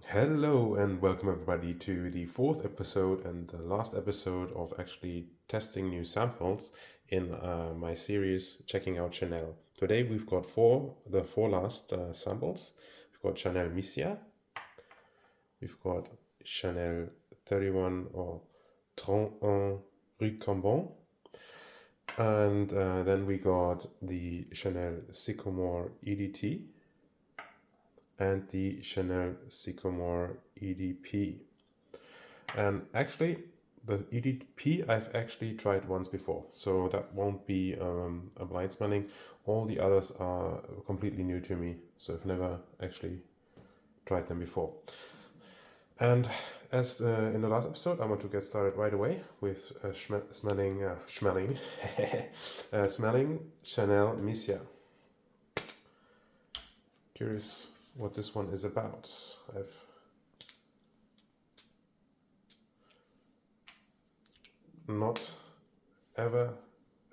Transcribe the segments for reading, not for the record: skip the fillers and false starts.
Hello and welcome everybody to the fourth episode and the last episode of actually testing new samples in my series Checking Out Chanel. Today we've got the four last samples. We've got Chanel Misia, we've got Chanel 31 or 31 Rue Cambon, and then we got the Chanel Sycomore EdT and the Chanel Sycomore EdP. And actually, the EdP I've actually tried once before, so that won't be a blind smelling. All the others are completely new to me, so I've never actually tried them before. And as in the last episode, I want to get started right away with smelling Chanel Misia. Curious what this one is about. I've not ever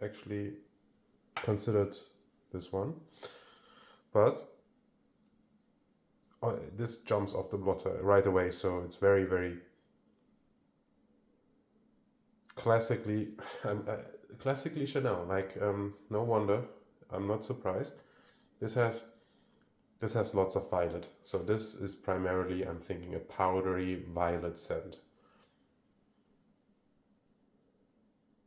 actually considered this one, but this jumps off the blotter right away, so it's very, very classically classically Chanel. No wonder, I'm not surprised. This has lots of violet, so this is primarily, I'm thinking, a powdery violet scent.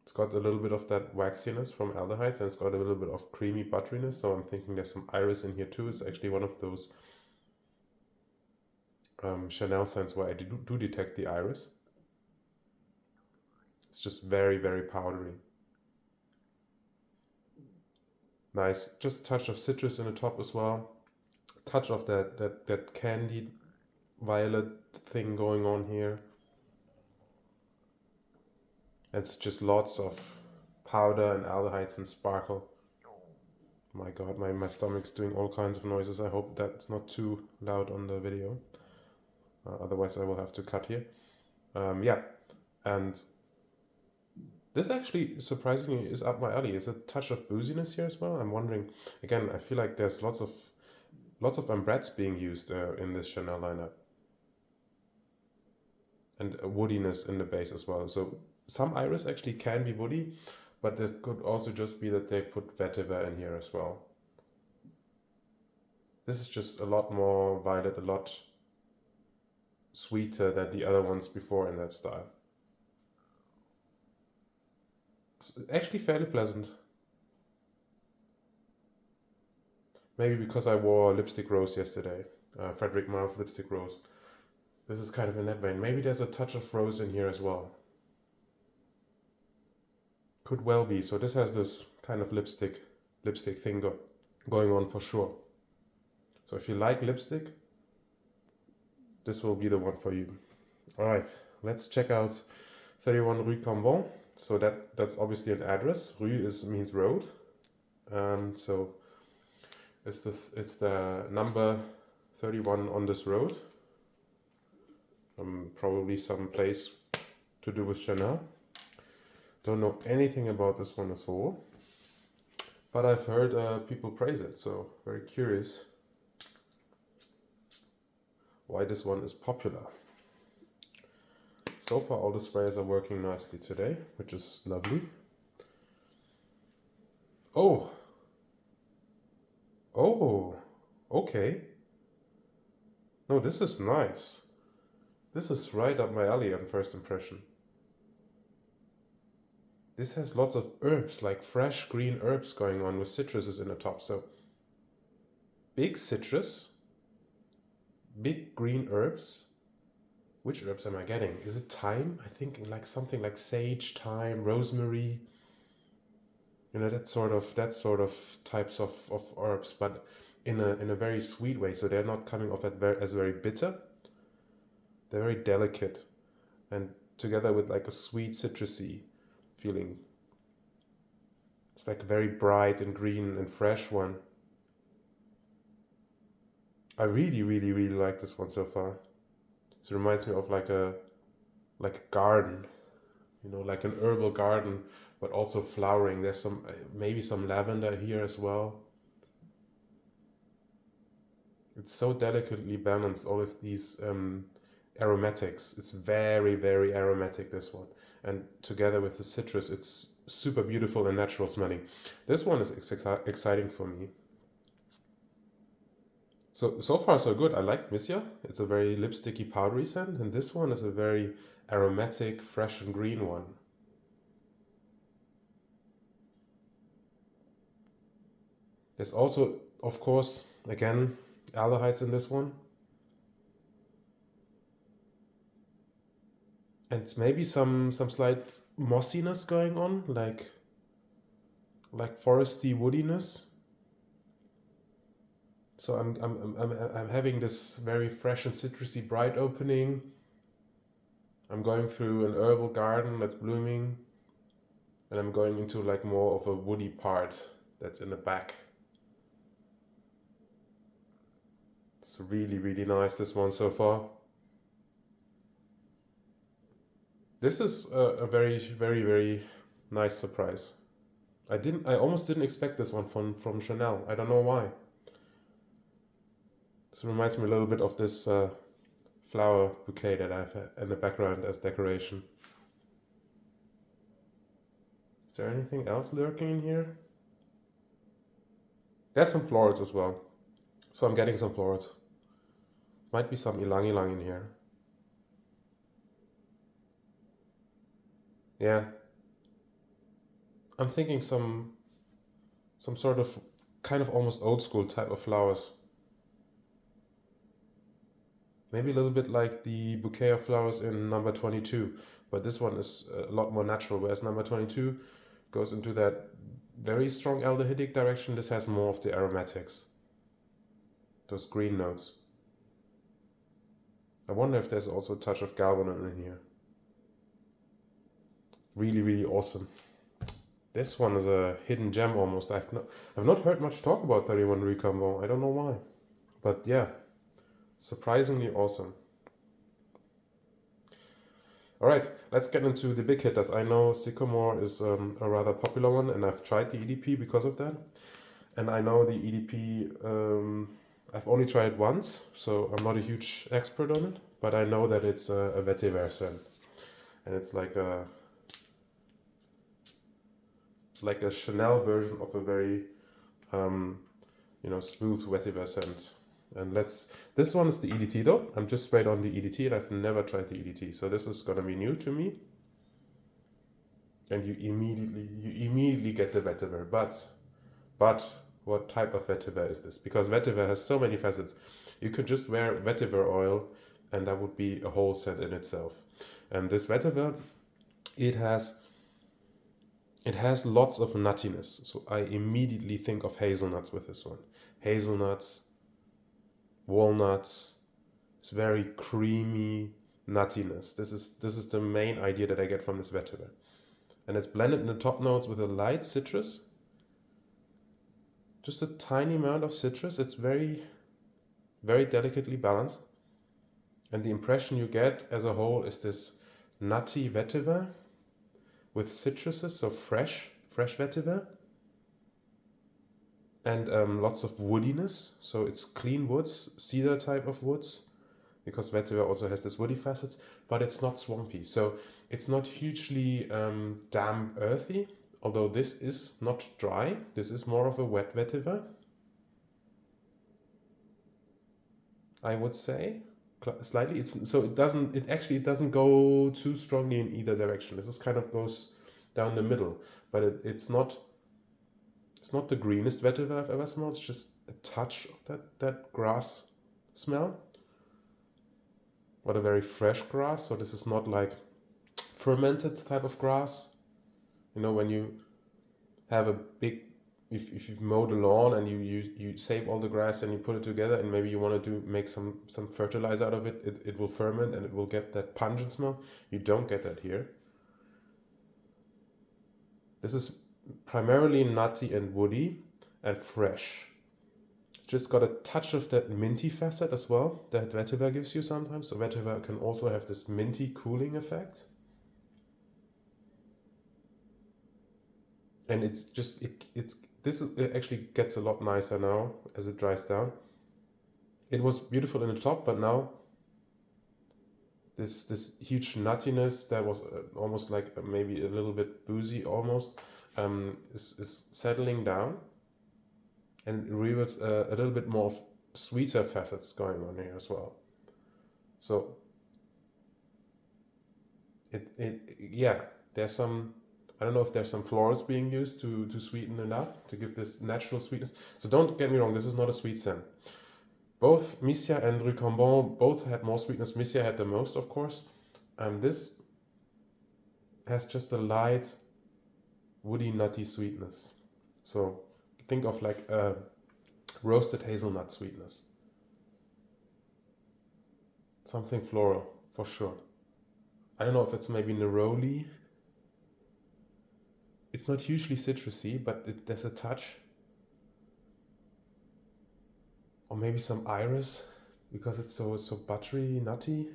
It's got a little bit of that waxiness from aldehydes, and it's got a little bit of creamy butteriness, so I'm thinking there's some iris in here too. It's actually one of those Chanel scents where I do detect the iris. It's just very, very powdery. Nice, just a touch of citrus in the top as well. Touch of that candied violet thing going on here. It's just lots of powder and aldehydes and sparkle. My god, my stomach's doing all kinds of noises. I hope that's not too loud on the video. Otherwise I will have to cut here. Yeah, and this actually surprisingly is up my alley. Is a touch of booziness here as well. I'm wondering, again, I feel like there's lots of ambrets being used in this Chanel lineup. And a woodiness in the base as well. So some iris actually can be woody, but it could also just be that they put vetiver in here as well. This is just a lot more violet, a lot sweeter than the other ones before in that style. It's actually fairly pleasant. Maybe because I wore lipstick rose yesterday, Frederic Malle lipstick rose. This is kind of in that vein. Maybe there's a touch of rose in here as well. Could well be. So this has this kind of lipstick thing going on for sure. So if you like lipstick, this will be the one for you. All right, let's check out 31 Rue Cambon. So that's obviously an address. Rue means road, so it's the number 31 on this road. Probably some place to do with Chanel. Don't know anything about this one at all, but I've heard people praise it, so very curious why this one is popular. So far all the sprays are working nicely today, which is lovely. Oh, okay. No, this is nice. This is right up my alley on first impression. This has lots of herbs, like fresh green herbs going on with citruses in the top. So big citrus, big green herbs. Which herbs am I getting? Is it thyme? I think like something like sage, thyme, rosemary. You know, that sort of types of herbs, but in a very sweet way. So they're not coming off as very bitter. They're very delicate, and together with like a sweet citrusy feeling. It's like a very bright and green and fresh one. I really, really, really like this one so far. It reminds me of like a garden, you know, like an herbal garden, but also flowering. There's maybe some lavender here as well. It's so delicately balanced, all of these aromatics. It's very, very aromatic, this one. And together with the citrus, it's super beautiful and natural smelling. This one is exciting for me. So far so good. I like Misia. It's a very lipsticky powdery scent, and this one is a very aromatic, fresh and green one. There's also, of course, again, aldehydes in this one. And maybe some slight mossiness going on, like foresty woodiness. So I'm having this very fresh and citrusy bright opening. I'm going through an herbal garden that's blooming, and I'm going into like more of a woody part that's in the back. It's really, really nice, this one so far. This is a very, very, very nice surprise. I almost didn't expect this one from Chanel. I don't know why. This reminds me a little bit of this flower bouquet that I have in the background as decoration. Is there anything else lurking in here? There's some florals as well. So I'm getting some florals. Might be some ylang ylang in here. Yeah. I'm thinking some sort of kind of almost old school type of flowers. Maybe a little bit like the bouquet of flowers in number 22, but this one is a lot more natural, whereas number 22 goes into that very strong aldehydic direction. This has more of the aromatics, those green notes. I wonder if there's also a touch of galbanum in here. Really, really awesome. This one is a hidden gem almost. I've not heard much talk about 31 Rue Cambon. I don't know why, but yeah, surprisingly awesome. All right, let's get into the big hitters. I know Sycomore is a rather popular one, and I've tried the EdP because of that. And I know the EdP, I've only tried it once, so I'm not a huge expert on it, but I know that it's a vetiver scent. And it's like a Chanel version of a very, smooth vetiver scent. And this one is the EdT though. I'm just straight on the EdT, and I've never tried the EdT, so this is gonna be new to me. And you immediately get the vetiver, but what type of vetiver is this? Because vetiver has so many facets. You could just wear vetiver oil, and that would be a whole scent in itself. And this vetiver, it has lots of nuttiness. So I immediately think of hazelnuts with this one. Hazelnuts, walnuts. It's very creamy nuttiness. This is the main idea that I get from this vetiver. And it's blended in the top notes with a light citrus. Just a tiny amount of citrus. It's very, very delicately balanced. And the impression you get as a whole is this nutty vetiver with citruses, so fresh vetiver. And lots of woodiness, so it's clean woods, cedar type of woods, because vetiver also has this woody facets, but it's not swampy, so it's not hugely damp, earthy, although this is not dry. This is more of a wet vetiver, I would say, slightly. It doesn't go too strongly in either direction. This is kind of goes down the middle, but it's not the greenest vetiver I've ever smelled. It's just a touch of that grass smell, but a very fresh grass. So this is not like fermented type of grass. You know, when you have a big, if you've mowed a lawn and you save all the grass and you put it together, and maybe you want to make some fertilizer out of it, it will ferment and it will get that pungent smell. You don't get that here. This is primarily nutty and woody and fresh. Just got a touch of that minty facet as well that vetiver gives you sometimes. So vetiver can also have this minty cooling effect. And it actually gets a lot nicer now as it dries down. it was beautiful in the top, but now this huge nuttiness that was almost like maybe a little bit boozy almost is settling down, and it reveals a little bit more of sweeter facets going on here as well. So yeah, there's some, I don't know if there's some florals being used to sweeten it up, to give this natural sweetness. So don't get me wrong, this is not a sweet scent. Both Misia and Rue Cambon both had more sweetness. Misia had the most, of course. This has just a light, woody, nutty sweetness. So think of like a roasted hazelnut sweetness. Something floral, for sure. I don't know if it's maybe neroli. It's not hugely citrusy, but there's a touch. Or maybe some iris, because it's so buttery, nutty.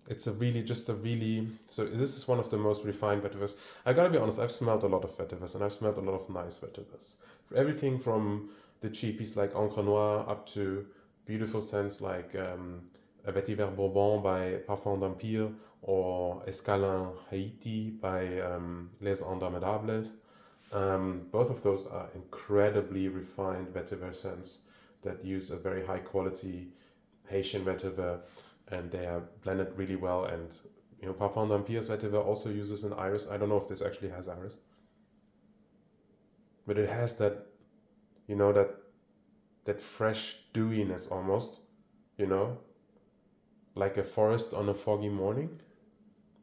It's so this is one of the most refined vetivers. I gotta be honest, I've smelled a lot of vetivers, and I've smelled a lot of nice vetivers. Everything from the cheapies like Encre Noire up to beautiful scents like a Vetiver Bourbon by Parfum d'Empire or Escalin Haiti by Les Indomptables. Both of those are incredibly refined vetiver scents that use a very high quality Haitian vetiver, and they are blended really well. And Parfum d'Empire's vetiver also uses an iris. I don't know if this actually has iris, but it has that, that fresh dewiness almost, like a forest on a foggy morning.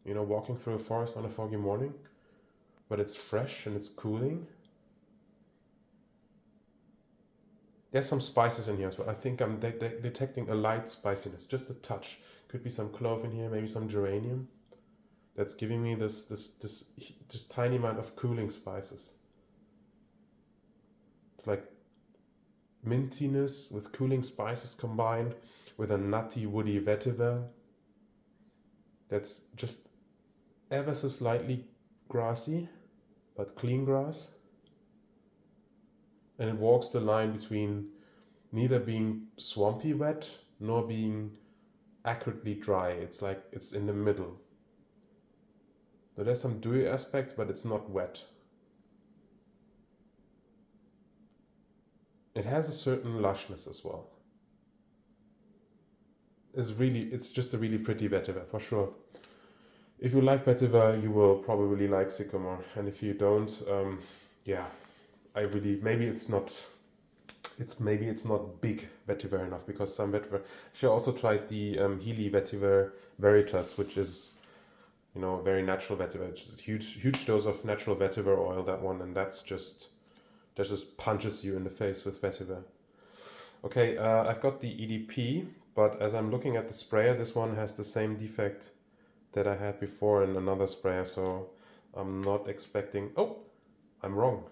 Walking through a forest on a foggy morning, but it's fresh and it's cooling. There's some spices in here as well. I think I'm detecting a light spiciness, just a touch. Could be some clove in here, maybe some geranium. That's giving me this tiny amount of cooling spices. It's like mintiness with cooling spices combined with a nutty, woody vetiver. That's just ever so slightly grassy, but clean grass. And it walks the line between neither being swampy wet nor being accurately dry. It's like it's in the middle. So there's some dewy aspects, but it's not wet. It has a certain lushness as well. It's just a really pretty vetiver, for sure. If you like vetiver, you will probably like Sycomore, and if you don't, maybe it's not big vetiver enough, because some vetiver. She also tried the Healy vetiver Veritas, which is a very natural vetiver. It's a huge dose of natural vetiver oil, that one, and that just punches you in the face with vetiver. Okay, I've got the EDP, but as I'm looking at the sprayer, this one has the same defect that I had before in another sprayer, so I'm not expecting... Oh, I'm wrong.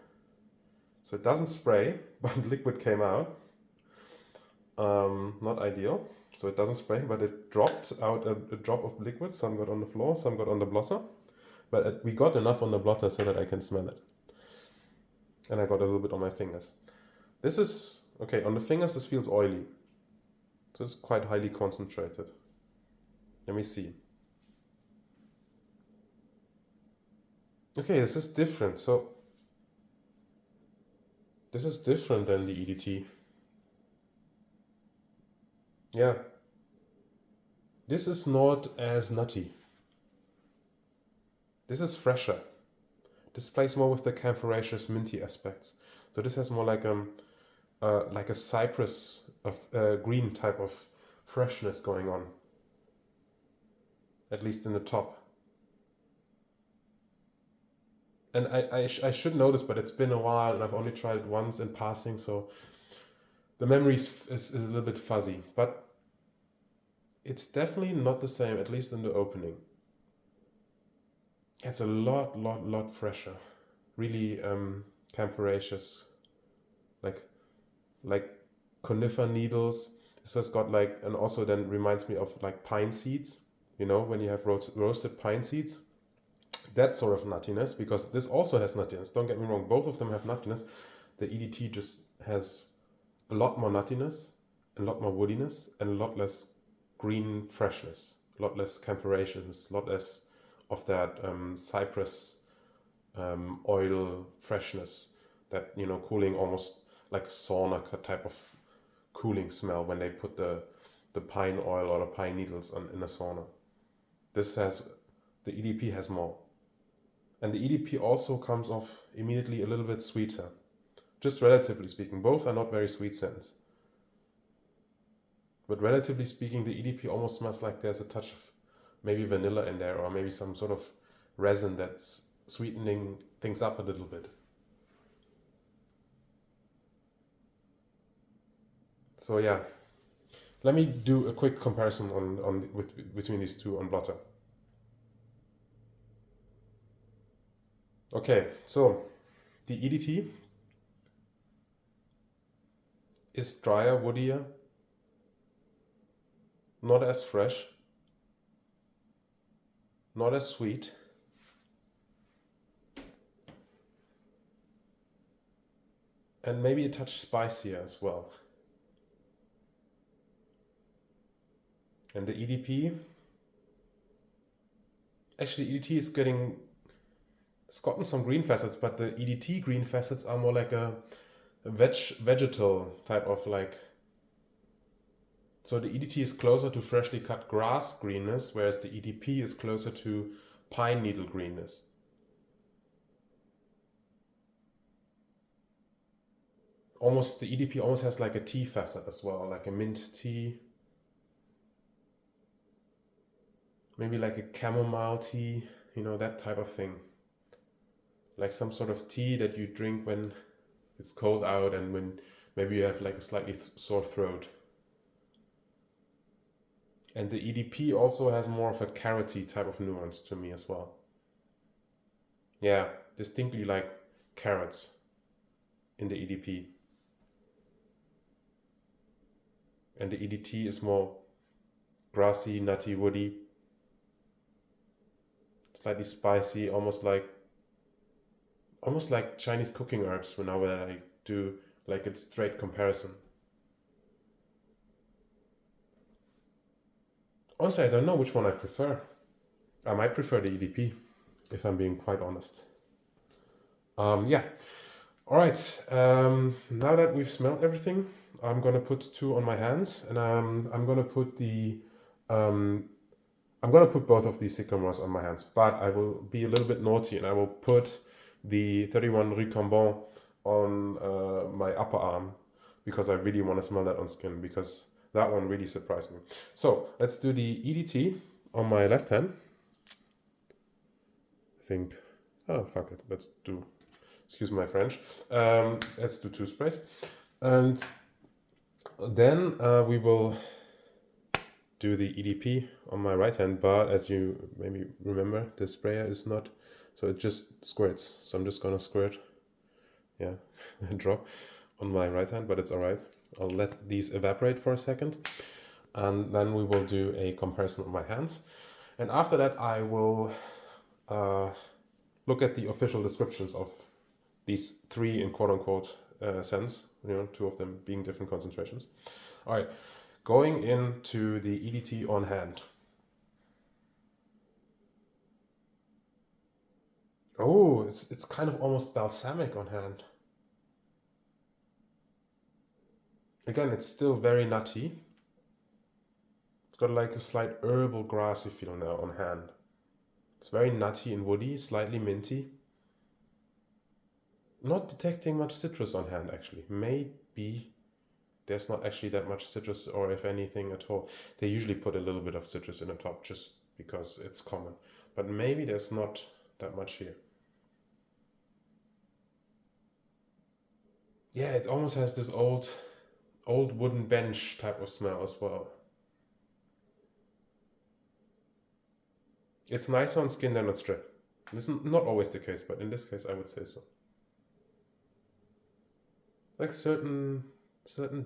So it doesn't spray, but liquid came out. Not ideal. So it doesn't spray, but it dropped out a drop of liquid. Some got on the floor, some got on the blotter. But we got enough on the blotter so that I can smell it. And I got a little bit on my fingers. This is... Okay, on the fingers this feels oily. So it's quite highly concentrated. Let me see. Okay, this is different. So this is different than the EDT. Yeah. This is not as nutty. This is fresher. This plays more with the camphoraceous minty aspects. So this has more like a cypress of green type of freshness going on. At least in the top. And I should know this, but it's been a while and I've only tried it once in passing, so the memory is a little bit fuzzy. But it's definitely not the same, at least in the opening. It's a lot fresher. Really camphoraceous. Like conifer needles. This has got like, and also then reminds me of like pine seeds. When you have roasted pine seeds. That sort of nuttiness, because this also has nuttiness. Don't get me wrong, both of them have nuttiness. the EDT just has a lot more nuttiness, a lot more woodiness, and a lot less green freshness, a lot less camphorations, a lot less of that cypress oil freshness, that, you know, cooling, almost like a sauna type of cooling smell when they put the pine oil or the pine needles in a sauna. This has, the EDP has more. And the EDP also comes off immediately a little bit sweeter, just relatively speaking. Both are not very sweet scents. But relatively speaking, the EDP almost smells like there's a touch of maybe vanilla in there, or maybe some sort of resin that's sweetening things up a little bit. So yeah, let me do a quick comparison between these two on Blotter. Okay, so the EDT is drier, woodier, not as fresh, not as sweet, and maybe a touch spicier as well. And the EDP, actually EDT is it's gotten some green facets, but the EDT green facets are more like a vegetal type of like. So the EDT is closer to freshly cut grass greenness, whereas the EDP is closer to pine needle greenness. Almost, the EDP almost has like a tea facet as well, like a mint tea. Maybe like a chamomile tea, you know, that type of thing. Like some sort of tea that you drink when it's cold out and when maybe you have like a slightly sore throat. And the EDP also has more of a carroty type of nuance to me as well. Yeah, distinctly like carrots in the EDP. And the EDT is more grassy, nutty, woody, slightly spicy, almost like Chinese cooking herbs when I do like a straight comparison. Honestly, I don't know which one I prefer. I might prefer the EDP, if I'm being quite honest. Yeah. All right. Now that we've smelled everything, I'm gonna put two on my hands, and I'm gonna put both of these Sycomores on my hands, but I will be a little bit naughty and I will put the 31 Rue Cambon on my upper arm, because I really want to smell that on skin, because that one really surprised me. So let's do the EDT on my left hand. I think, oh fuck it, let's do, excuse my French, let's do two sprays. And then we will do the EDP on my right hand, but as you maybe remember, the sprayer is not, so it just squirts. So I'm just gonna squirt, yeah, a drop on my right hand, but it's all right. I'll let these evaporate for a second, and then we will do a comparison of my hands. And after that, I will look at the official descriptions of these three in quote-unquote scents, you know, two of them being different concentrations. All right, going into the EDT on hand. Oh, it's kind of almost balsamic on hand. Again, it's still very nutty. It's got like a slight herbal grassy feel now on hand. It's very nutty and woody, slightly minty. Not detecting much citrus on hand, actually. Maybe there's not actually that much citrus, or if anything at all. They usually put a little bit of citrus in the top just because it's common. But maybe there's not that much here. Yeah, it almost has this old wooden bench type of smell as well. It's nicer on skin than on strip. This is not always the case, but in this case I would say so. Like certain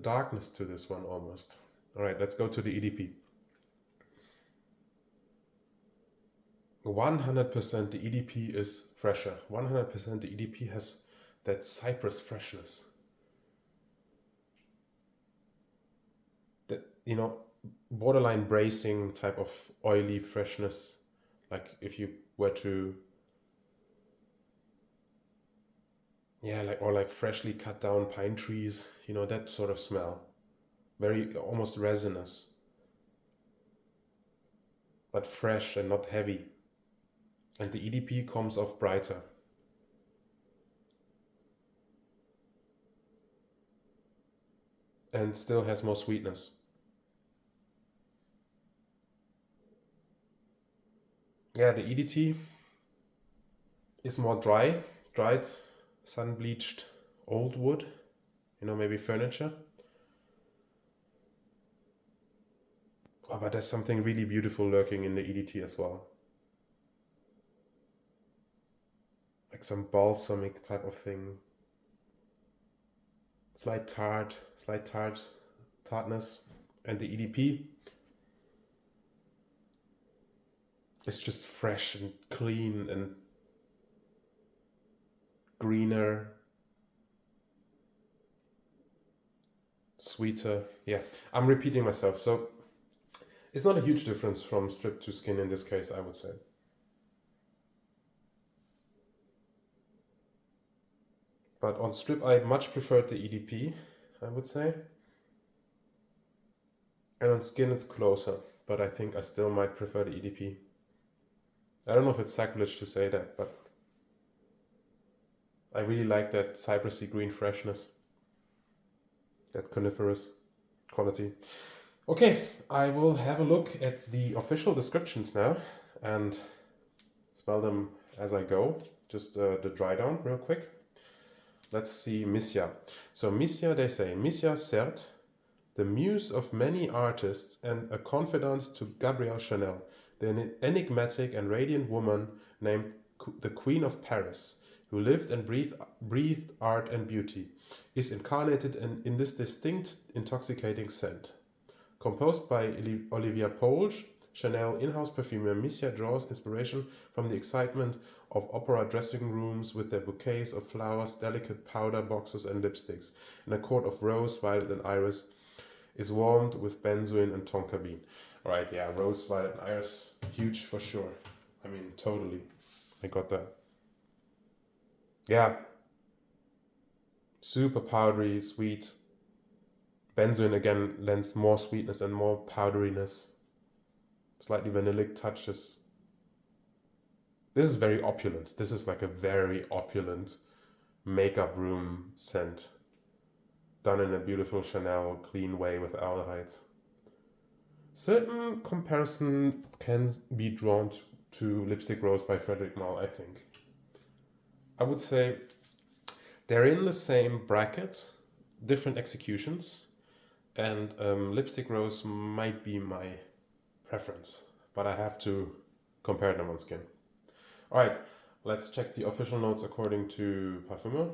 darkness to this one almost. All right, let's go to the EDP. 100% the EDP is fresher. 100% the EDP has that cypress freshness. That, you know, borderline bracing type of oily freshness. Like if you were to, yeah, like freshly cut down pine trees, you know, that sort of smell. Very almost resinous, but fresh and not heavy. And the EDP comes off brighter. And still has more sweetness. Yeah, the EDT is more dried, sun-bleached old wood, you know, maybe furniture. Oh, but there's something really beautiful lurking in the EDT as well. Like some balsamic type of thing. Slight tartness. And the EDP is just fresh and clean and greener, sweeter. Yeah, I'm repeating myself. So it's not a huge difference from strip to skin in this case, I would say. But on strip, I much preferred the EDP, I would say. And on skin, it's closer, but I think I still might prefer the EDP. I don't know if it's sacrilege to say that, but I really like that cypressy green freshness, that coniferous quality. Okay, I will have a look at the official descriptions now and smell them as I go. Just the dry down real quick. Let's see Misia. So Misia, they say, Misia certes, the muse of many artists and a confidant to Gabrielle Chanel, the enigmatic and radiant woman named the Queen of Paris, who lived and breathed art and beauty, is incarnated in this distinct, intoxicating scent. Composed by Olivia Polge, Chanel in-house perfumer Misia draws inspiration from the excitement of opera dressing rooms with their bouquets of flowers, delicate powder boxes and lipsticks, and a court of rose, violet and iris is warmed with benzoin and tonka bean. Alright, yeah, rose, violet and iris, huge for sure. I mean, totally. I got that. Yeah. Super powdery, sweet. Benzoin again lends more sweetness and more powderiness. Slightly vanillic touches. This is very opulent. This is like a very opulent makeup room scent. Done in a beautiful Chanel clean way with aldehydes. Certain comparison can be drawn to Lipstick Rose by Frederic Malle, I think. I would say they're in the same bracket, different executions, and Lipstick Rose might be my preference, but I have to compare them on skin. Alright, let's check the official notes according to Parfumer.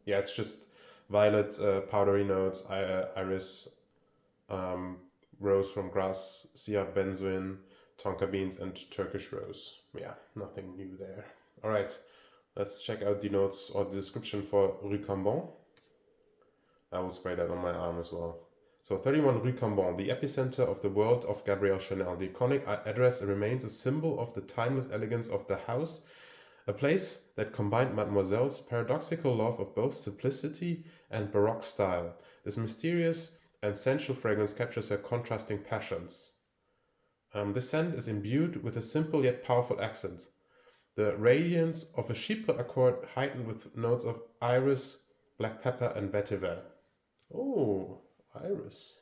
Yeah, it's just violet, powdery notes, iris, rose from grass, sia benzoin, tonka beans, and Turkish rose. Yeah, nothing new there. Alright, let's check out the notes or the description for Rue Cambon. I will spray that on my arm as well. So 31 Rue Cambon, the epicenter of the world of Gabrielle Chanel. The iconic address remains a symbol of the timeless elegance of the house, a place that combined Mademoiselle's paradoxical love of both simplicity and Baroque style. This mysterious and sensual fragrance captures her contrasting passions. This scent is imbued with a simple yet powerful accent. The radiance of a chypre accord heightened with notes of iris, black pepper, and vetiver. Oh, iris.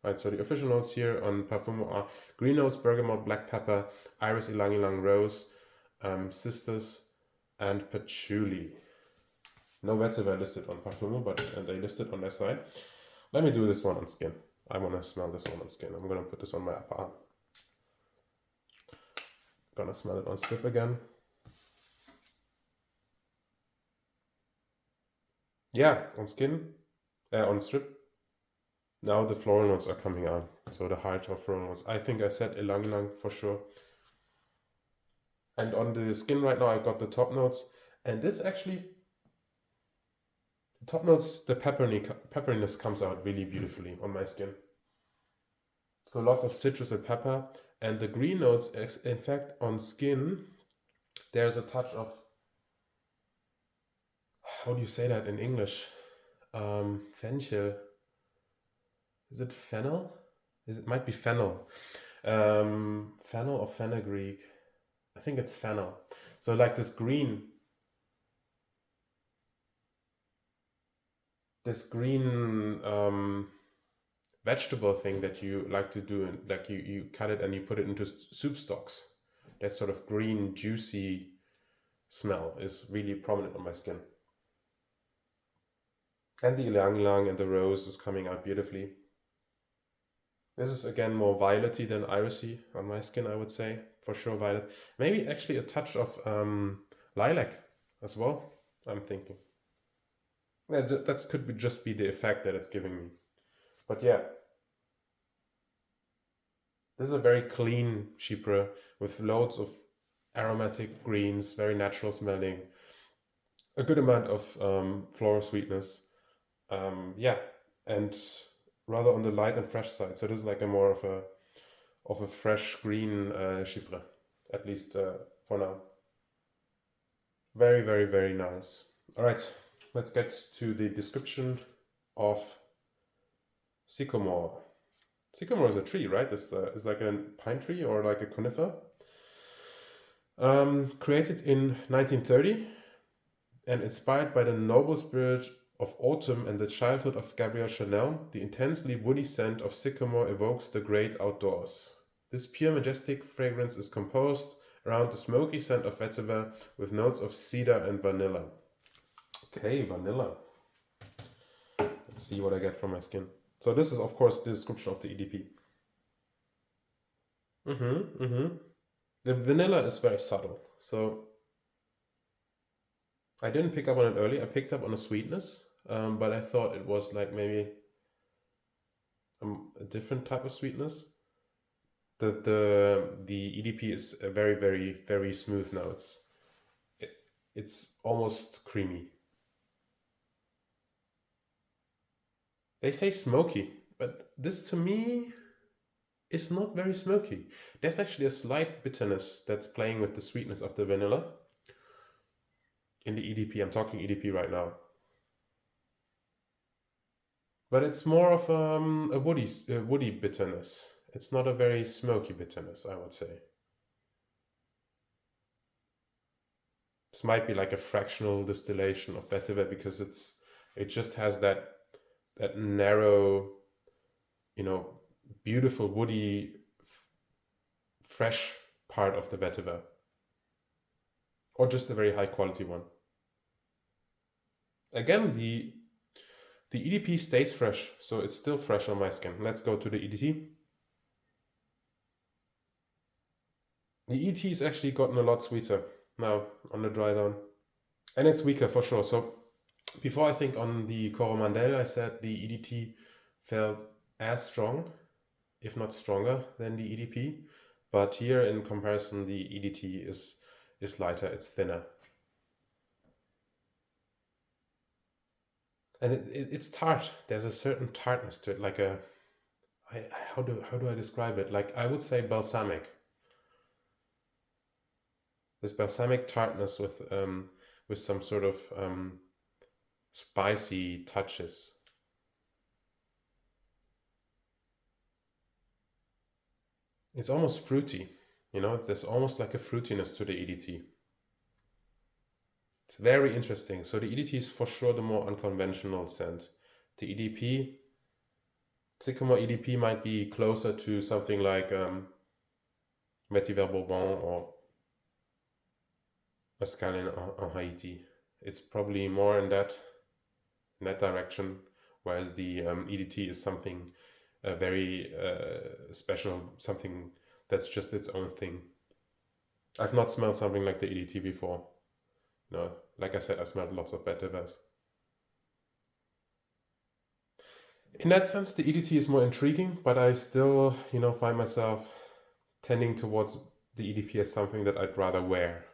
Right, so the official notes here on Parfum are green notes, bergamot, black pepper, iris, ylang ylang, rose, cistus, and patchouli. No vetiver listed on Parfum, but they listed on their side. Let me do this one on skin. I want to smell this one on skin. I'm going to put this on my upper arm. Gonna smell it on strip again. Yeah, on skin, on strip. Now the floral notes are coming out. So the heart of floral notes. I think I said ylang ylang for sure. And on the skin right now, I got the top notes. And this actually Top notes, the pepperiness comes out really beautifully on my skin. So lots of citrus and pepper. And the green notes, in fact, on skin, there's a touch of, how do you say that in English? Fenchel. Is it fennel? It might be fennel. Fennel or fenugreek. I think it's fennel. So like this green vegetable thing that you like to do, and like you cut it and you put it into soup stocks. That sort of green juicy smell is really prominent on my skin. And the ylang ylang and the rose is coming out beautifully. This is again more violety than irisy on my skin, I would say. For sure violet. Maybe actually a touch of lilac as well, I'm thinking. Yeah, that could just be the effect that it's giving me. But yeah, this is a very clean chypre with loads of aromatic greens, very natural smelling, a good amount of floral sweetness. Yeah, and rather on the light and fresh side. So this is like a more of a fresh green chypre, at least for now. Very, very, very nice. All right, let's get to the description of Sycomore. Sycamore is a tree, right? It's like a pine tree or like a conifer. Created in 1930 and inspired by the noble spirit of autumn and the childhood of Gabrielle Chanel, the intensely woody scent of sycamore evokes the great outdoors. This pure majestic fragrance is composed around the smoky scent of vetiver with notes of cedar and vanilla. Okay, vanilla. Let's see what I get from my skin. So this is, of course, the description of the EDP. The vanilla is very subtle. So I didn't pick up on it early. I picked up on a sweetness, but I thought it was like maybe a different type of sweetness. The EDP is a very, very, very smooth notes. It's almost creamy. They say smoky, but this to me is not very smoky. There's actually a slight bitterness that's playing with the sweetness of the vanilla in the EDP. I'm talking EDP right now. But it's more of a woody bitterness. It's not a very smoky bitterness, I would say. This might be like a fractional distillation of vetiver because it just has that narrow, beautiful woody, fresh part of the vetiver, or just a very high quality one. Again, the EDP stays fresh, so it's still fresh on my skin. Let's go to the EDT. The EDT has actually gotten a lot sweeter now on the dry down, and it's weaker for sure. So before, I think on the Coromandel, I said the EDT felt as strong, if not stronger, than the EDP. But here, in comparison, the EDT is lighter, it's thinner. And it's tart. There's a certain tartness to it, like how do I describe it? Like I would say balsamic. This balsamic tartness with some sort of spicy touches. It's almost fruity, there's almost like a fruitiness to the EDT. It's very interesting. So the EDT is for sure the more unconventional scent. The EDP, Sycomore EDP might be closer to something like Vetiver Bourbon or Mescaline en Haiti. It's probably more in that direction, whereas the EDT is something very special, something that's just its own thing. I've not smelled something like the EDT before. No, like I said, I smelled lots of vetivers. In that sense, the EDT is more intriguing, but I still, find myself tending towards the EDP as something that I'd rather wear.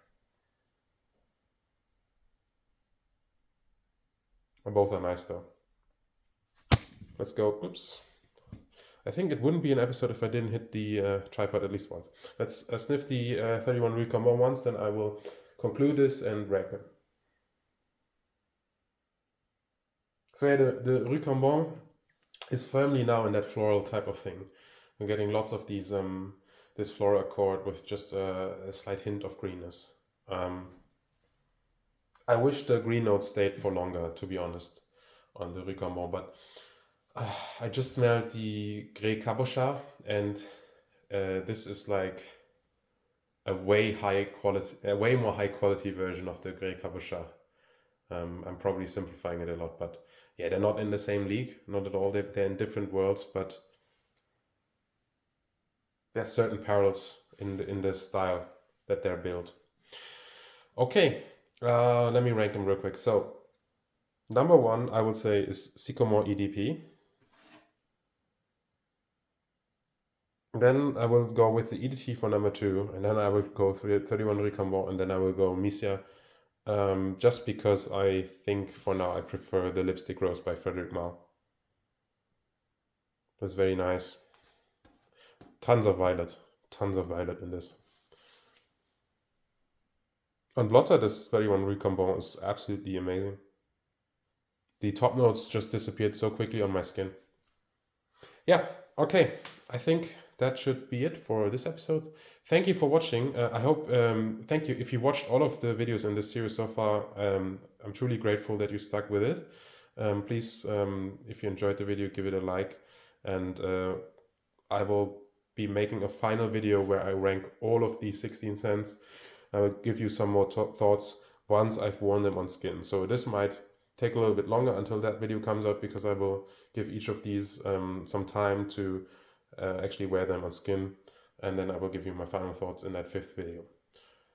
Both are nice though. Let's go. Oops. I think it wouldn't be an episode if I didn't hit the tripod at least once. Let's sniff the 31 Rue Cambon once, then I will conclude this and rank them. So yeah, the Rue Cambon is firmly now in that floral type of thing. We're getting lots of these this floral accord with just a slight hint of greenness. I wish the green notes stayed for longer, to be honest, on the Rue Cambon, but I just smelled the Grey Cabochard, and this is like a way more high quality version of the Grey Cabochard. I'm probably simplifying it a lot, but yeah, they're not in the same league, not at all. They're in different worlds, but there's certain parallels in the style that they're built. Okay, let me rank them real quick. So, number 1, I would say, is Sycomore EdP. Then I will go with the EdT for number 2, and then I will go through 31 Rue Cambon, and then I will go Misia. Just because I think for now I prefer the Lipstick Rose by Frederic Malle. That's very nice. Tons of violet in this. On Blotter, this 31 Rue Cambon is absolutely amazing. The top notes just disappeared so quickly on my skin. Yeah, okay. I think that should be it for this episode. Thank you for watching. I hope, thank you. If you watched all of the videos in this series so far, I'm truly grateful that you stuck with it. Please, if you enjoyed the video, give it a like. And I will be making a final video where I rank all of these 16 scents. I will give you some more thoughts once I've worn them on skin. So this might take a little bit longer until that video comes out, because I will give each of these some time to actually wear them on skin, and then I will give you my final thoughts in that 5th video.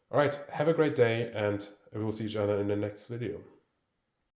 All right, have a great day, and we will see each other in the next video.